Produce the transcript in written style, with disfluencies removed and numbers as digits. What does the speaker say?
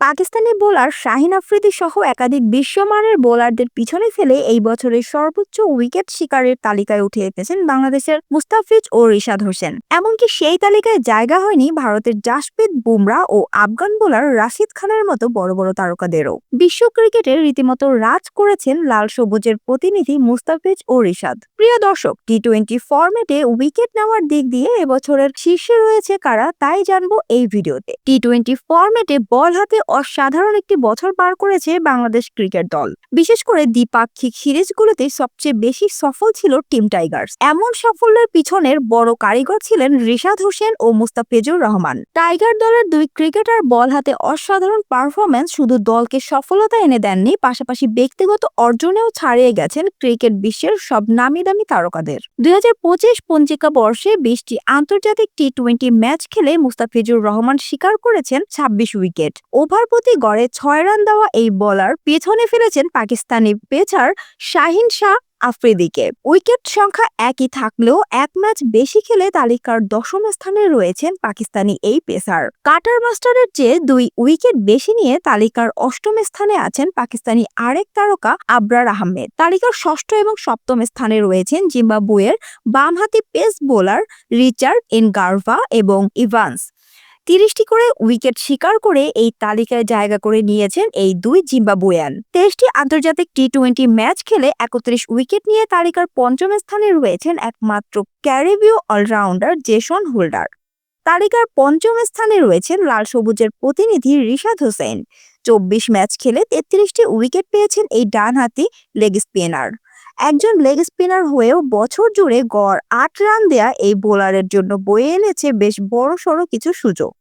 Pakistani bowler Shahin Afridi সহ একাধিক বিশ্বমানের বোলারদের পিছনে ফেলে এই বছরের সর্বোচ্চ উইকেট শিকারের তালিকায় উঠে এসেছেন বাংলাদেশের মুস্তাফিজ ও রিশাদ হোসেন। এমনকি সেই তালিকায় জায়গা হয়নি ভারতের জাসপ্রীত বুমরা ও আফগান বোলার রাশিদ খানের মতো বড় বড় তারকাদেরও। বিশ্ব ক্রিকেটে রীতিমতো রাজ করেছেন লাল সবুজের প্রতিনিধি মুস্তাফিজ ও রিশাদ। প্রিয় দর্শক, টি-20 ফরম্যাটে উইকেট নেওয়ার দিক দিয়ে এবছরের শীর্ষে রয়েছে কারা, তাই জানবো এই ভিডিওতে। টি-20 ফরম্যাটে বল হাতে অসাধারণ একটি বছর পার করেছে বাংলাদেশ ক্রিকেট দল। বিশেষ করে দ্বিপাক্ষিক সিরিজগুলোতে সবচেয়ে বেশি সফল ছিল টিম টাইগার্স। এমন সাফল্যের পিছনের বড় কারিগর ছিলেন রিশাদ হোসেন ও মুস্তাফিজুর রহমান। টাইগার দলের দুই ক্রিকেটার বল হাতে অসাধারণ পারফরম্যান্স শুধু দলকে সফলতা এনে দেননি, পাশাপাশি ব্যক্তিগত অর্জনেও ছাড়িয়ে গেছেন ক্রিকেট বিশ্বের সব নামি দামি তারকাদের। 2025 পঞ্জিকা বর্ষে 20টি আন্তর্জাতিক টি-20 ম্যাচ খেলে মুস্তাফিজুর রহমান শিকার করেছেন 26 উইকেট। ওভার প্রতি গড়ে 6 রান দেওয়া এই বোলার পেছনে ফেলেছেন পাকিস্তানি পেসার শাহিন শাহ আফ্রিদিকে। উইকেট সংখ্যা একই থাকলেও এক ম্যাচ বেশি খেলে তালিকার 10ম স্থানে রয়েছেন পাকিস্তানি এই পেসার। কাটার মাস্টারের চেয়ে 2 উইকেট বেশি নিয়ে তালিকার 8ম স্থানে আছেন পাকিস্তানি আরেক তারকা আবরার আহমেদ। তালিকার 6ষ্ঠ এবং 7ম স্থানে রয়েছেন জিম্বাবুয়ের বামহাতি পেস বোলার রিচার্ড এনগারভা এবং ইভান্স। 30টি করে উইকেট শিকার করে এই তালিকায় জায়গা করে নিয়েছেন এই দুই জিম্বাবুয়ান। 23টি আন্তর্জাতিক টি-20 ম্যাচ খেলে 31 উইকেট নিয়ে তালিকার 5ম স্থানে রয়েছেন একমাত্র ক্যারিবীয় অলরাউন্ডার জেসন হোল্ডার। তালিকার 5ম স্থানে রয়েছেন লাল সবুজের প্রতিনিধি রিশাদ হোসেন। 24 ম্যাচ খেলে 33টি উইকেট পেয়েছেন এই ডানহাতি লেগ স্পিনার। একজন লেগ স্পিনার হয়েও বছর জুড়ে গড় 8 রান দেয়া এই বোলারের জন্য বয়ে এনেছে বেশ বড়সড় কিছু সুযোগ।